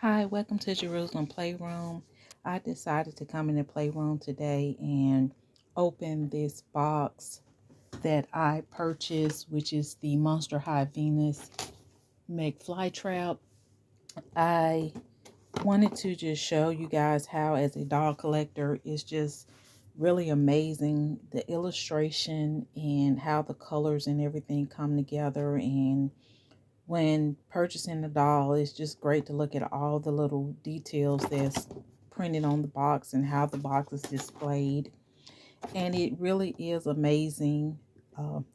Hi, welcome to Jerusalem Playroom. I decided to come in the playroom today and open this box that I purchased, which is the Monster High Venus McFly Trap. I wanted to just show you guys how, as a doll collector, it's just really amazing, the illustration and how the colors and everything come together. And when purchasing the doll, it's just great to look at all the little details that's printed on the box and how the box is displayed. And it really is amazing.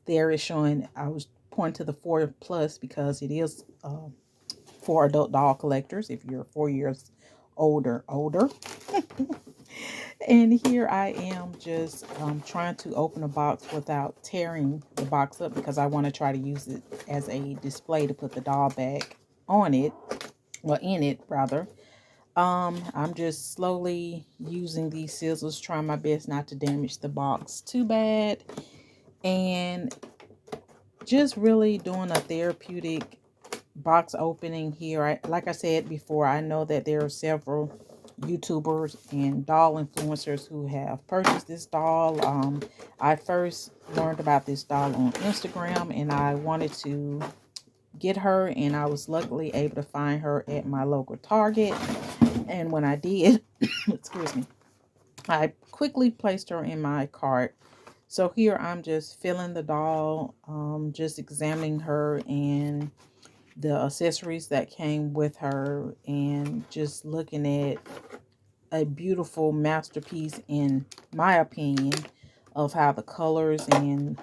There is showing, I was pointing to the 4 plus because it is for adult doll collectors if you're 4 years older. And here I am just trying to open a box without tearing the box up because I want to try to use it as a display to put the doll back on it, or in it rather. I'm just slowly using these scissors, trying my best not to damage the box too bad, and just really doing a therapeutic box opening here. Like I said before, I know that there are several YouTubers and doll influencers who have purchased this doll. I first learned about this doll on Instagram, and I wanted to get her, and I was luckily able to find her at my local Target. And when I did, excuse me, I quickly placed her in my cart. So here I'm just filling the doll, just examining her and the accessories that came with her, and just looking at a beautiful masterpiece, in my opinion, of how the colors and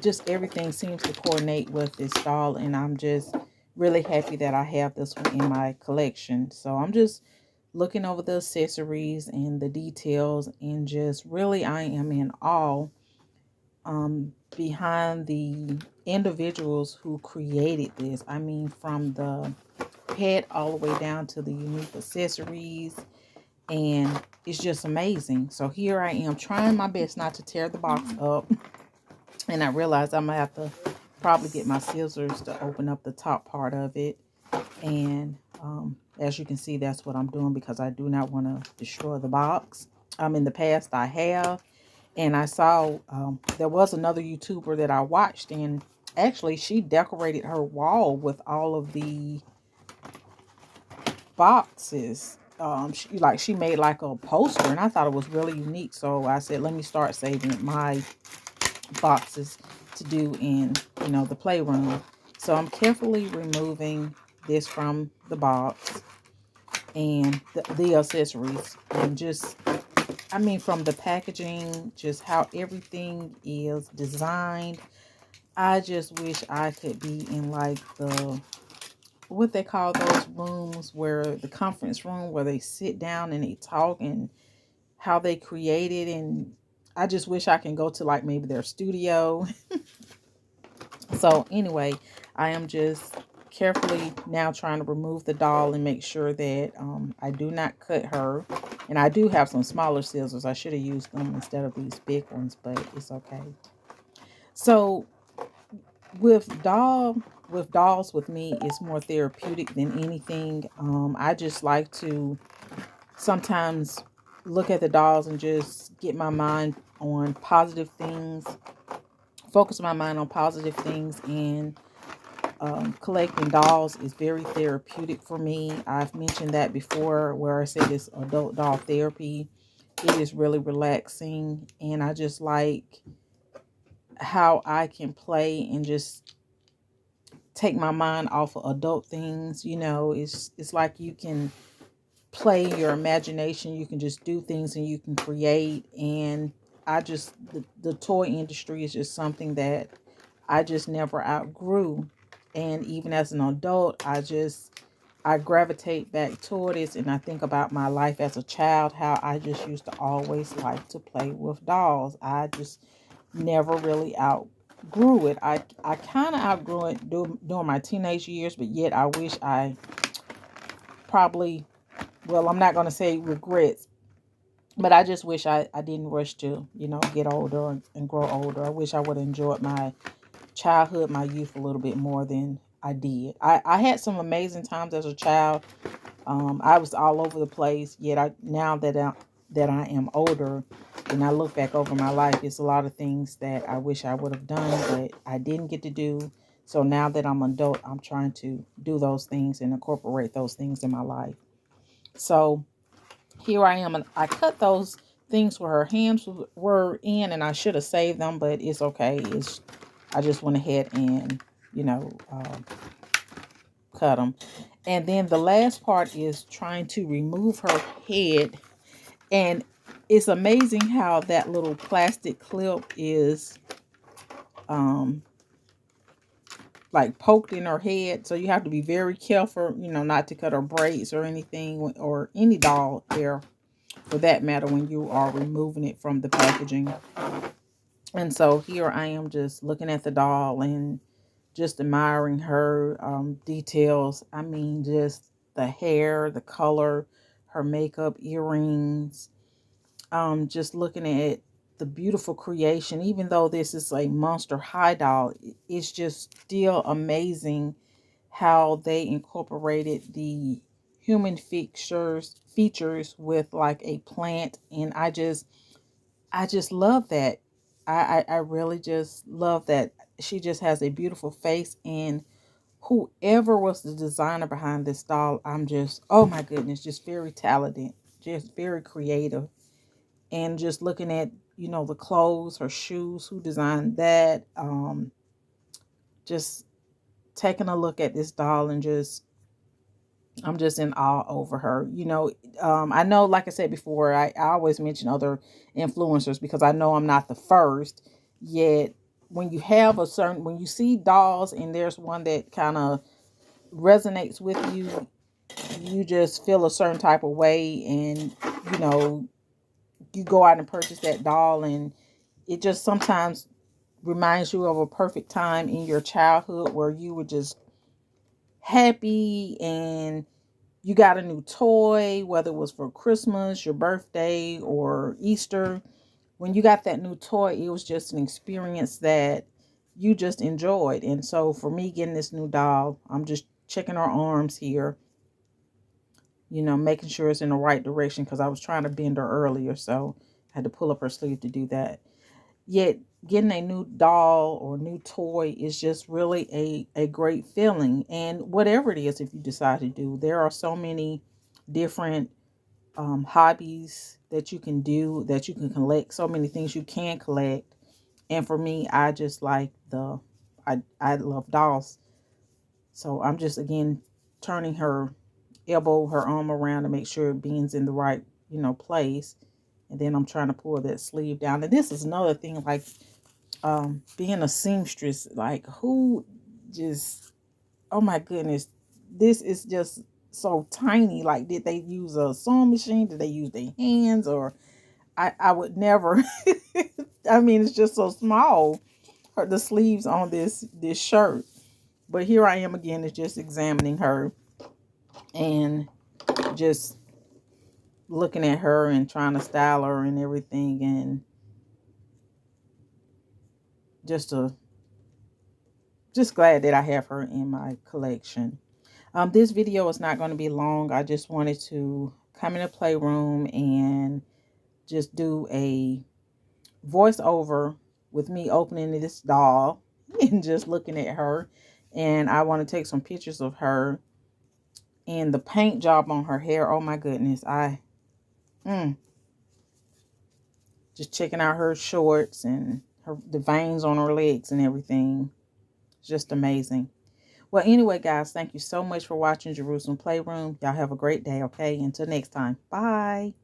just everything seems to coordinate with this doll. And I'm just really happy that I have this one in my collection. So I'm just looking over the accessories and the details, and just really I am in awe behind the individuals who created this. I mean, from the head all the way down to the unique accessories, and it's just amazing. So here I am trying my best not to tear the box up, and I realized I'm gonna have to probably get my scissors to open up the top part of it. And as you can see, that's what I'm doing because I do not want to destroy the box. In the past I have, and I saw there was another YouTuber that I watched, and actually she decorated her wall with all of the boxes. She made like a poster, and I thought it was really unique. So I said, let me start saving my boxes to do in, the playroom. So I'm carefully removing this from the box and the accessories, and just, I mean, from the packaging, just how everything is designed. I just wish I could be in like what they call those rooms, where the conference room where they sit down and they talk, and how they create it. And I just wish I can go to like maybe their studio. So anyway, I am just carefully now trying to remove the doll and make sure that I do not cut her. And I do have some smaller scissors. I should have used them instead of these big ones, but it's okay. So with dolls, with me, it's more therapeutic than anything. I just like to sometimes look at the dolls and just get my mind on positive things, focus my mind on positive things. And collecting dolls is very therapeutic for me. I've mentioned that before, where I said it's adult doll therapy. It is really relaxing, and I just like how I can play and just take my mind off of adult things. It's like you can play your imagination, you can just do things and you can create. And the toy industry is just something that I just never outgrew. And even as an adult, I gravitate back toward it, and I think about my life as a child, how I just used to always like to play with dolls. I just never really outgrew it. I kind of outgrew it during my teenage years, but yet I wish I probably, well, I'm not going to say regrets, but I just wish I didn't rush to, get older and grow older. I wish I would have enjoyed my childhood, my youth a little bit more than I did. I had some amazing times as a child. I was all over the place. Yet now that I am older, and I look back over my life, it's a lot of things that I wish I would have done, but I didn't get to do. So now that I'm adult, I'm trying to do those things and incorporate those things in my life. So here I am, and I cut those things where her hands were in, and I should have saved them, but it's okay. I just went ahead and cut them. And then the last part is trying to remove her head. And it's amazing how that little plastic clip is like poked in her head. So you have to be very careful, not to cut her braids or anything, or any doll hair for that matter, when you are removing it from the packaging. And so here I am just looking at the doll and just admiring her details. I mean, just the hair, the color, her makeup, earrings, just looking at the beautiful creation. Even though this is a Monster High doll, it's just still amazing how they incorporated the human features with like a plant. And I just love that. I really just love that. She just has a beautiful face, and whoever was the designer behind this doll, I'm just, oh my goodness, just very talented, just very creative. And just looking at, the clothes, her shoes, who designed that, just taking a look at this doll and I'm just in awe over her. I know, like I said before, I always mention other influencers because I know I'm not the first. Yet, when when you see dolls and there's one that kind of resonates with you, you just feel a certain type of way, and you know, you go out and purchase that doll, and it just sometimes reminds you of a perfect time in your childhood where you were just happy and you got a new toy, whether it was for Christmas, your birthday, or Easter. When you got that new toy, it was just an experience that you just enjoyed. And so for me getting this new doll, I'm just checking her arms here, making sure it's in the right direction because I was trying to bend her earlier. So I had to pull up her sleeve to do that. Yet getting a new doll or new toy is just really a great feeling. And whatever it is, if you decide to do, there are so many different hobbies that you can do, that you can collect, so many things you can collect. And for me, I just like I love dolls. So I'm just, again, turning her her arm around to make sure being's in the right, place. And then I'm trying to pull that sleeve down. And this is another thing, like being a seamstress, like who just, oh my goodness, this is just so tiny. Like, did they use a sewing machine? Did they use their hands? Or I would never. I mean, it's just so small, the sleeves on this shirt. But here I am again, is just examining her and just looking at her and trying to style her and everything, and just glad that I have her in my collection. This video is not going to be long. I just wanted to come in a playroom and just do a voiceover with me opening this doll and just looking at her. And I want to take some pictures of her and the paint job on her hair. Oh my goodness. Just checking out her shorts and the veins on her legs and everything. Just amazing. Well, anyway, guys, thank you so much for watching Jerusalem Playroom. Y'all have a great day, okay? Until next time. Bye.